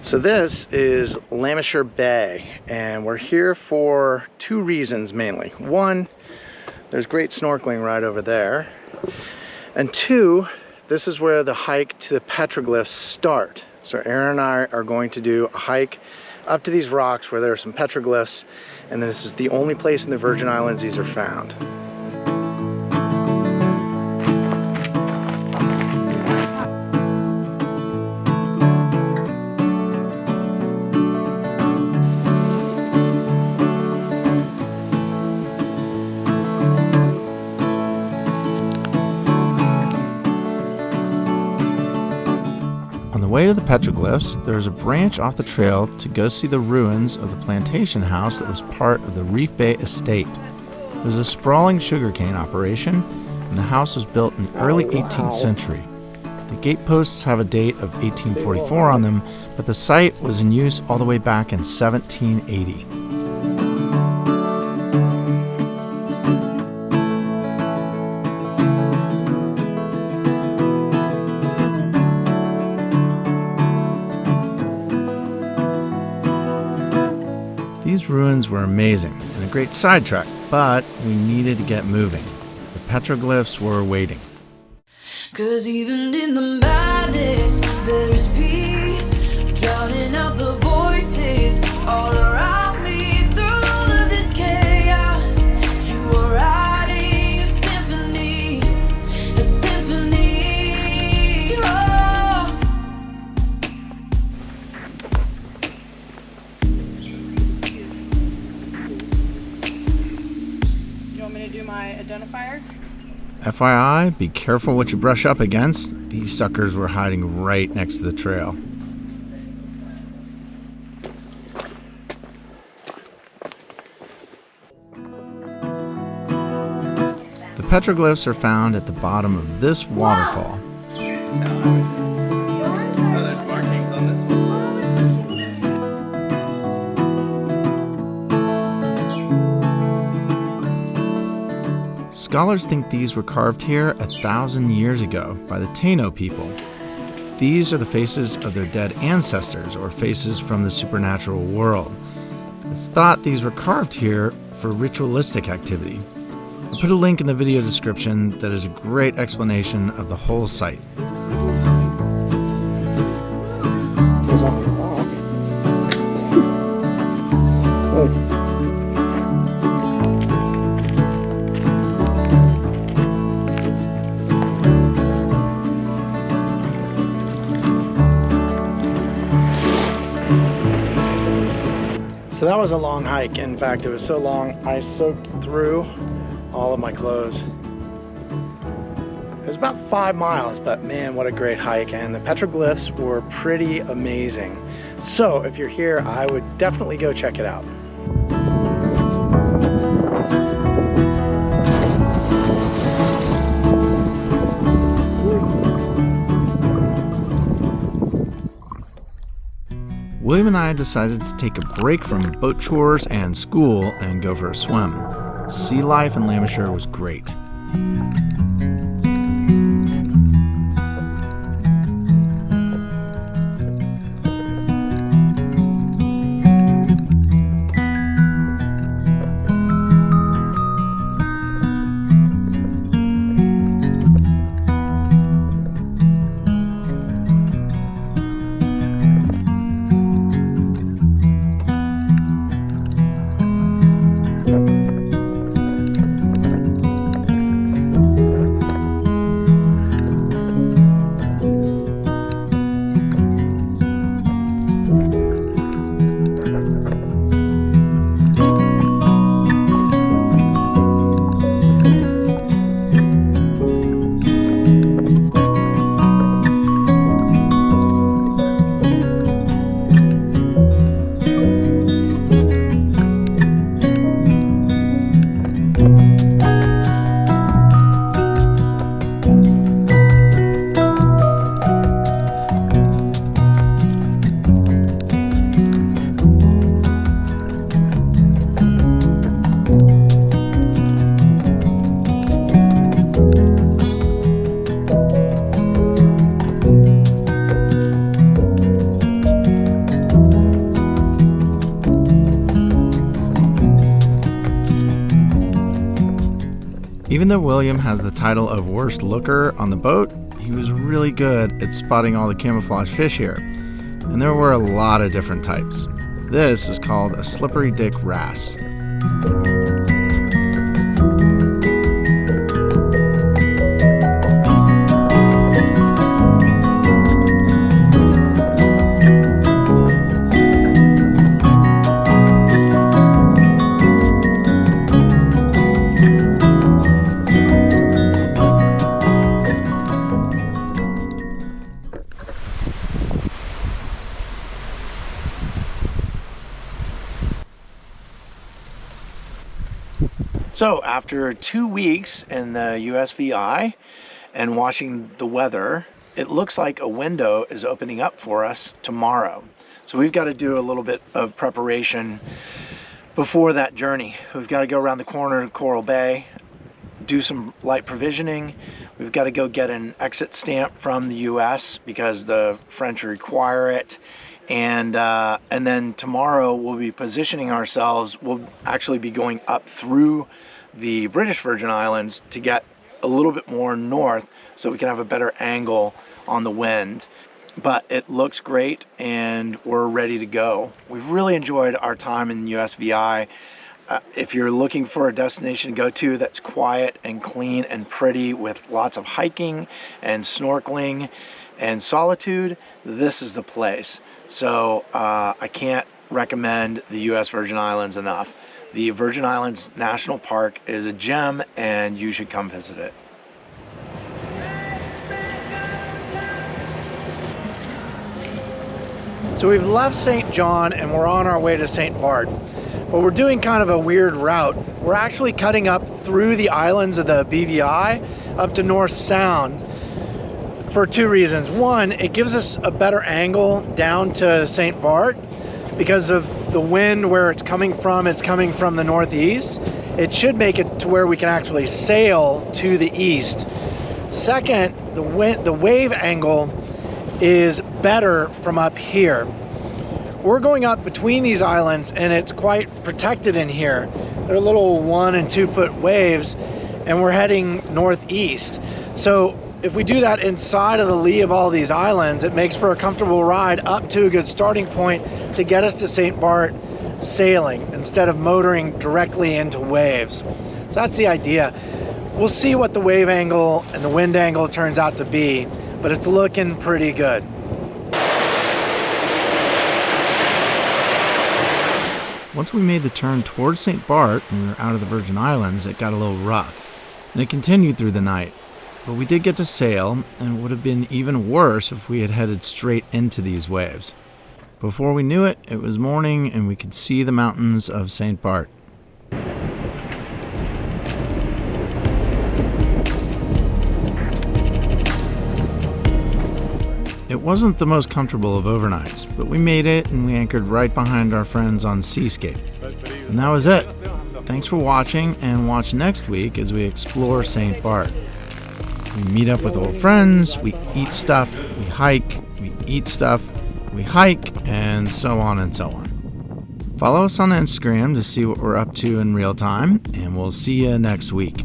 So this is Lancashire Bay, and we're here for two reasons mainly. One, there's great snorkeling right over there. And two, this is where the hike to the Petroglyphs start. So Aaron and I are going to do a hike up to these rocks where there are some petroglyphs, and this is the only place in the Virgin Islands these are found. On the way to the Petroglyphs, there's a branch off the trail to go see the ruins of the plantation house that was part of the Reef Bay estate. It was a sprawling sugarcane operation, and the house was built in the early 18th century. The gateposts have a date of 1844 on them, but the site was in use all the way back in 1780. These ruins were amazing and a great sidetrack, but we needed to get moving. The petroglyphs were waiting. 'Cause even in the madness, there is peace, drowning out the voices all around me. Through all of this chaos, you are writing a symphony, a symphony. Oh. You want me to do my identifier? FYI, be careful what you brush up against. These suckers were hiding right next to the trail. The petroglyphs are found at the bottom of this waterfall. There's markings on this one. Scholars think these were carved here 1,000 years ago by the Taino people. These are the faces of their dead ancestors, or faces from the supernatural world. It's thought these were carved here for ritualistic activity. I'll put a link in the video description that is a great explanation of the whole site. So that was a long hike. In fact, it was so long, I soaked through all of my clothes. It was about 5 miles, but man, what a great hike. And the petroglyphs were pretty amazing. So if you're here, I would definitely go check it out. William and I decided to take a break from boat chores and school and go for a swim. Sea life in Lancashire was great. Even though William has the title of worst looker on the boat, he was really good at spotting all the camouflage fish here. And there were a lot of different types. This is called a slippery dick wrasse. So after 2 weeks in the USVI and watching the weather, it looks like a window is opening up for us tomorrow. So we've got to do a little bit of preparation before that journey. We've got to go around the corner to Coral Bay, do some light provisioning. We've got to go get an exit stamp from the US because the French require it. And then tomorrow we'll be positioning ourselves. We'll actually be going up through the British Virgin Islands to get a little bit more north so we can have a better angle on the wind. But it looks great and we're ready to go. We've really enjoyed our time in USVI. If you're looking for a destination to go to that's quiet and clean and pretty with lots of hiking and snorkeling and solitude, this is the place. So I can't recommend the U.S. Virgin Islands enough. The Virgin Islands National Park is a gem and you should come visit it. So we've left St. John and we're on our way to St. Barth. But we're doing kind of a weird route. We're actually cutting up through the islands of the BVI up to North Sound for two reasons. One, it gives us a better angle down to St. Barth because of the wind where it's coming from the northeast. It should make it to where we can actually sail to the east. Second, the wave angle is better from up here. We're going up between these islands and it's quite protected in here. They're little 1 and 2 foot waves and we're heading northeast. So if we do that inside of the lee of all these islands, it makes for a comfortable ride up to a good starting point to get us to St. Barth sailing instead of motoring directly into waves. So that's the idea. We'll see what the wave angle and the wind angle turns out to be, but it's looking pretty good. Once we made the turn towards St. Barth and we were out of the Virgin Islands, it got a little rough, and it continued through the night. But we did get to sail, and it would have been even worse if we had headed straight into these waves. Before we knew it, it was morning and we could see the mountains of St. Barth. It wasn't the most comfortable of overnights, but we made it and we anchored right behind our friends on Seascape. And that was it. Thanks for watching, and watch next week as we explore St. Barth. We meet up with old friends, we eat stuff, we hike, we eat stuff, we hike, and so on and so on. Follow us on Instagram to see what we're up to in real time, and we'll see you next week.